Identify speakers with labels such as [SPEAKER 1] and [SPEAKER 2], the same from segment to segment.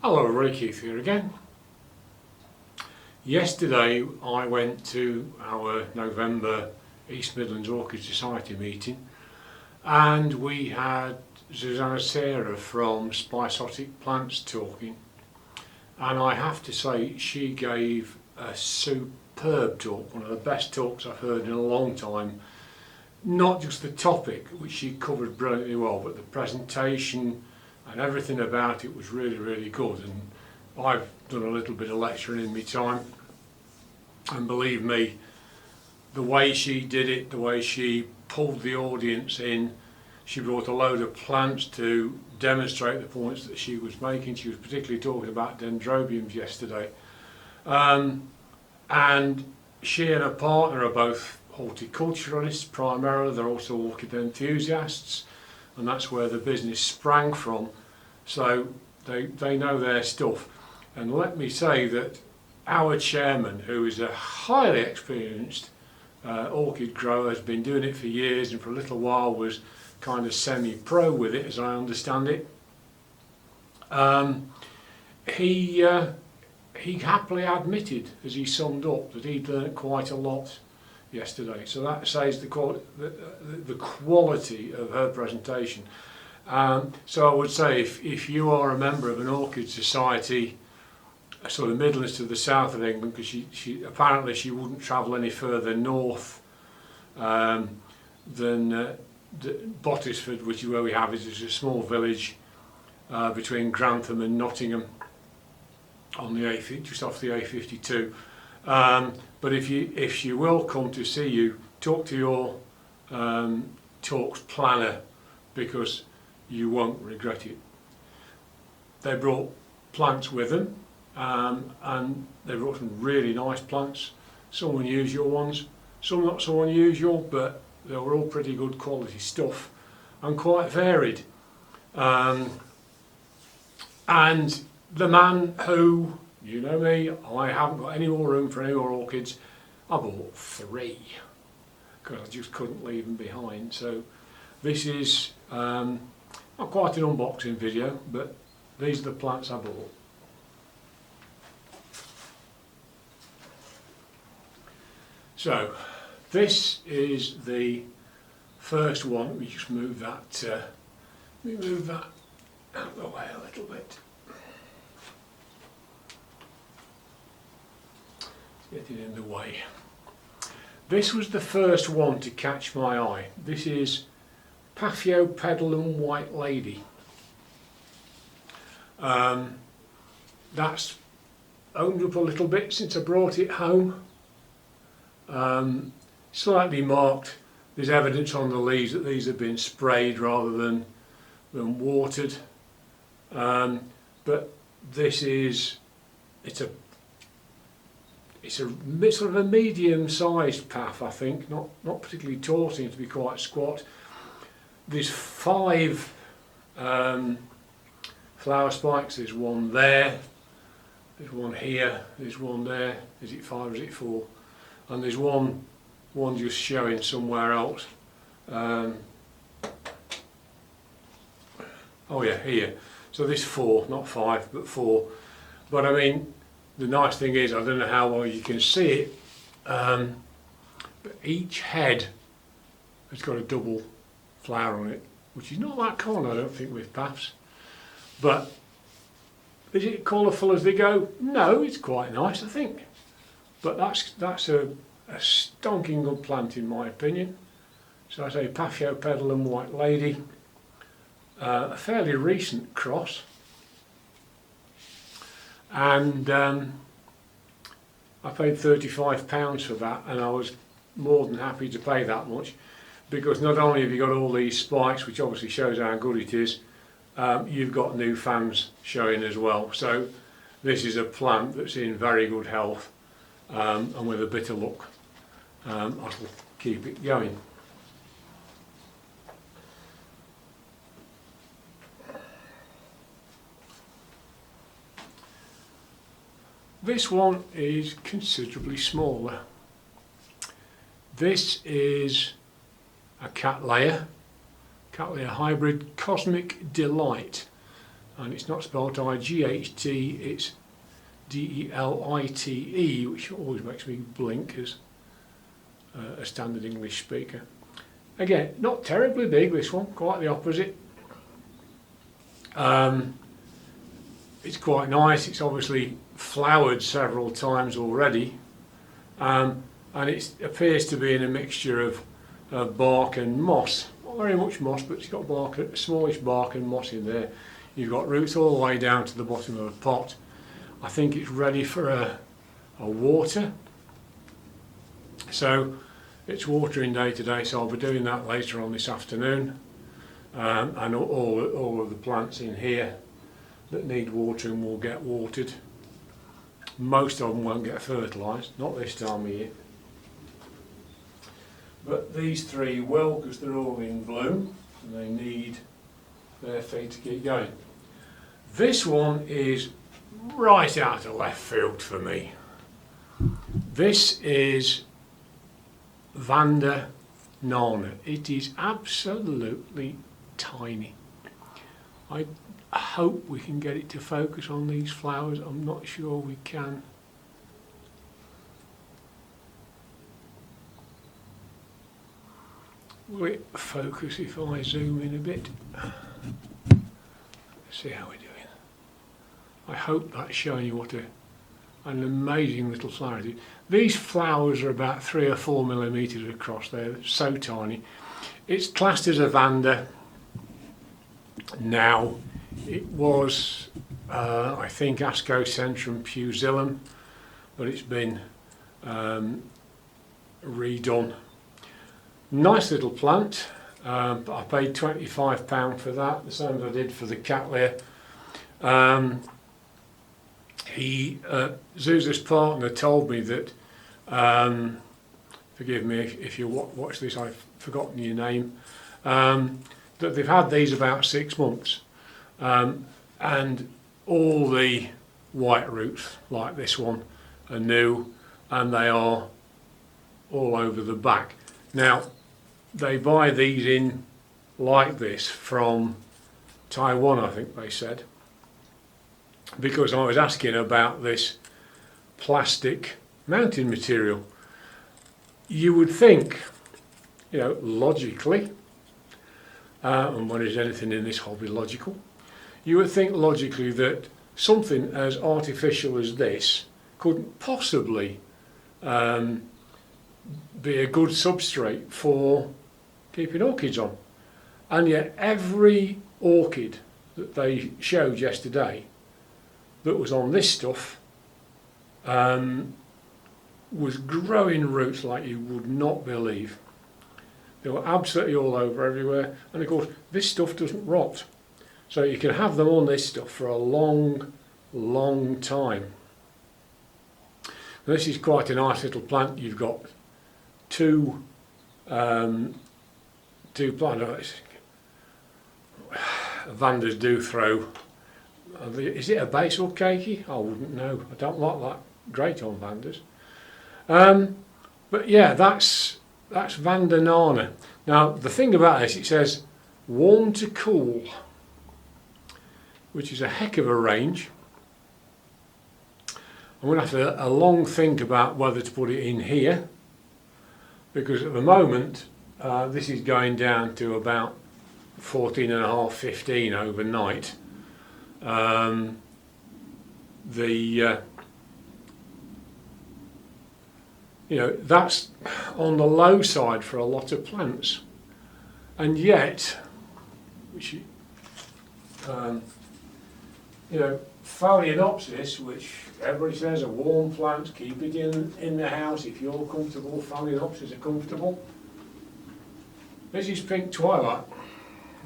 [SPEAKER 1] Hello, Ray Keith here again. Yesterday I went to our November East Midlands Orchid Society meeting and we had Zsuza from Spicesotic Plants talking, and I have to say she gave a superb talk, one of the best talks I've heard in a long time. Not just the topic, which she covered brilliantly well, but the presentation and everything about it was really good. And I've done a little bit of lecturing in my time, and believe me, the way she did it, the way she pulled the audience in, she brought a load of plants to demonstrate the points that she was making. She was particularly talking about dendrobiums yesterday, and she and her partner are both horticulturalists primarily. They're also orchid enthusiasts, and that's where the business sprang from, so they know their stuff. And let me say that our chairman, who is a highly experienced orchid grower, has been doing it for years and for a little while was kind of semi-pro with it, as I understand it. He happily admitted, as he summed up, that he'd learnt quite a lot yesterday. So that says the quality of her presentation. So I would say if you are a member of an orchid society, sort of Midlands to the south of England, because she apparently she wouldn't travel any further north than Bottisford, which is where we have it. It's a small village between Grantham and Nottingham on the just off the A52. But if she will come to see you, talk to your talks planner, because you won't regret it. They brought plants with them, and they brought some really nice plants, some unusual ones, some not so unusual, but they were all pretty good quality stuff and quite varied. And the man who, you know me, I haven't got any more room for any more orchids. I bought 3 because I just couldn't leave them behind. So this is not quite an unboxing video, but these are the plants I bought. So this is the first one. Let me just move that. Out of the way a little bit. Get it in the way. This was the first one to catch my eye. This is Paopedum White Lady. That's owned up a little bit since I brought it home. Slightly marked. There's evidence on the leaves that these have been sprayed rather than watered. But this is, it's a sort of a medium-sized path, I think, not particularly tall, seems to be quite squat. There's 5 flower spikes. There's one there, there's one here, there's one there. Is it 5 or is it 4? And there's one just showing somewhere else. Oh yeah, here. So there's 4, not 5, but 4. But I mean, the nice thing is, I don't know how well you can see it, but each head has got a double flower on it, which is not that common, I don't think, with paths. But is it colourful as they go? No, it's quite nice, I think. But that's a stonking good plant in my opinion. So I say Paopedum White Lady, a fairly recent cross. And I paid £35 for that, and I was more than happy to pay that much, because not only have you got all these spikes, which obviously shows how good it is, you've got new fans showing as well. So this is a plant that's in very good health, and with a bit of luck I'll keep it going. This one is considerably smaller. This is a Cattleya hybrid Cosmic Delight, and it's not spelled I-G-H-T, it's D-E-L-I-T-E, which always makes me blink as a standard English speaker. Again, not terribly big, this one, quite the opposite. It's quite nice. It's obviously flowered several times already, and it appears to be in a mixture of bark and moss. Not very much moss, but it's got bark, smallish bark and moss in there. You've got roots all the way down to the bottom of the pot. I think it's ready for a water. So it's watering day today, so I'll be doing that later on this afternoon. And all of the plants in here that need watering will get watered. Most of them won't get fertilised, not this time of year. But these three will, because they're all in bloom and they need their feet to keep going. This one is right out of left field for me. This is Vanda Nana. It is absolutely tiny. I hope we can get it to focus on these flowers. I'm not sure we can. Will it focus if I zoom in a bit? Let's see how we're doing. I hope that's showing you what an amazing little flower it is. These flowers are about 3 or 4 millimetres across. They're so tiny. It's classed as a Vanda. Now, it was, I think, Ascocentrum pusillum, but it's been redone. Nice little plant, but I paid £25 for that, the same as I did for the Cattleya. Zsuza's partner told me that, forgive me if you watch this, I've forgotten your name, that they've had these about 6 months, and all the white roots, like this one, are new, and they are all over the back. Now, they buy these in like this from Taiwan, I think they said, because I was asking about this plastic mounting material. You would think, you know, logically, and when is anything in this hobby logical, you would think logically that something as artificial as this couldn't possibly be a good substrate for keeping orchids on. And yet every orchid that they showed yesterday that was on this stuff was growing roots like you would not believe. They were absolutely all over everywhere, and of course this stuff doesn't rot, so you can have them on this stuff for a long time. This is quite a nice little plant. You've got two plants. Vandas do throw. Is it a basil cakey? I wouldn't know. I don't like that great on Vandas. But yeah, that's Vanda Nana. Now the thing about this, it says warm to cool, which is a heck of a range. I'm going to have a long think about whether to put it in here, because at the moment this is going down to about 14.5, 15 overnight. You know, that's on the low side for a lot of plants, and yet, which you know, Phalaenopsis, which everybody says are warm plants, keep it in the house if you're comfortable. Phalaenopsis are comfortable. This is pink Twilight,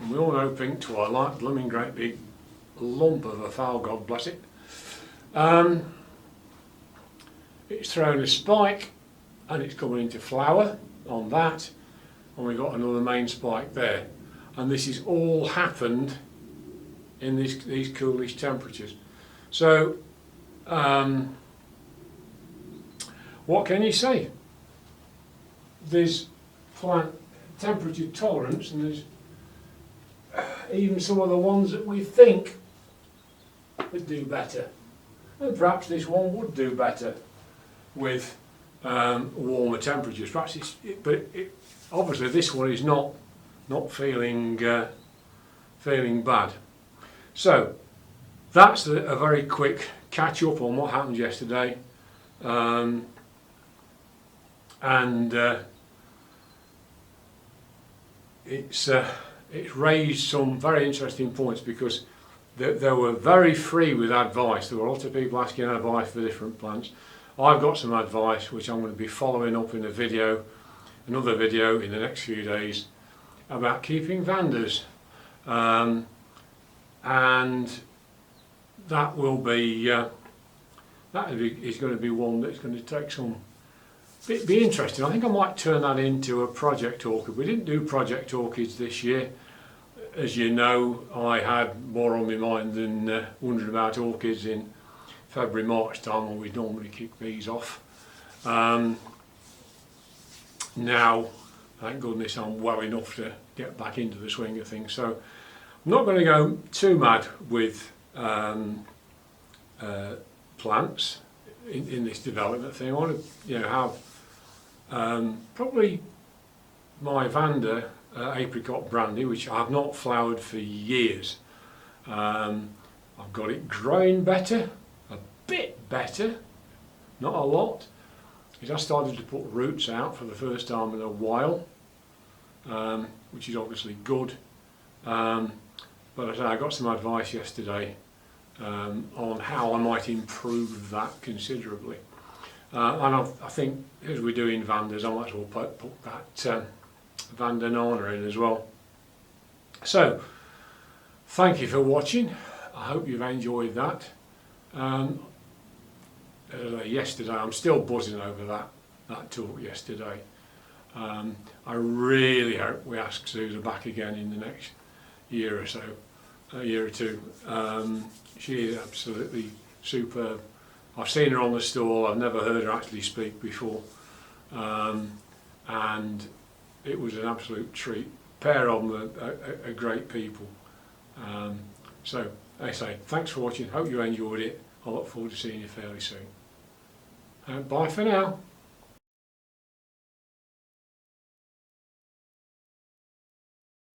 [SPEAKER 1] and we all know pink Twilight, blooming great big lump of a fowl, God bless it. It's thrown a spike and it's coming into flower on that, and we've got another main spike there, and this has all happened in these coolish temperatures. So what can you say? There's plant temperature tolerance, and there's even some of the ones that we think could do better. And perhaps this one would do better with warmer temperatures. Perhaps obviously this one is not feeling bad. So that's a very quick catch up on what happened yesterday, it's raised some very interesting points, because they were very free with advice. There were a lot of people asking advice for different plants. I've got some advice which I'm going to be following up in another video in the next few days, about keeping Vandas, and that will be is going to be one that's going to take some be interesting. I think I might turn that into a project orchid. We didn't do project orchids this year. As you know, I had more on my mind than wondering about orchids in February, March time, when we normally kick these off. Now, thank goodness, I'm well enough to get back into the swing of things. So I'm not going to go too mad with plants in this development thing. I want to, have probably my Vanda apricot brandy, which I have not flowered for years. I've got it growing better, a bit better, not a lot. It has started to put roots out for the first time in a while, which is obviously good. But I got some advice yesterday on how I might improve that considerably. And I think, as we're doing Vandas, I might as well put that Vanda Nana in as well. So, thank you for watching. I hope you've enjoyed that. Yesterday, I'm still buzzing over that talk yesterday. I really hope we ask Zsuza back again in the next year or so, a year or two. She is absolutely superb. I've seen her on the stall. I've never heard her actually speak before, and it was an absolute treat. Pair of them are great people. So, I say, thanks for watching. Hope you enjoyed it. I look forward to seeing you fairly soon. Bye for now.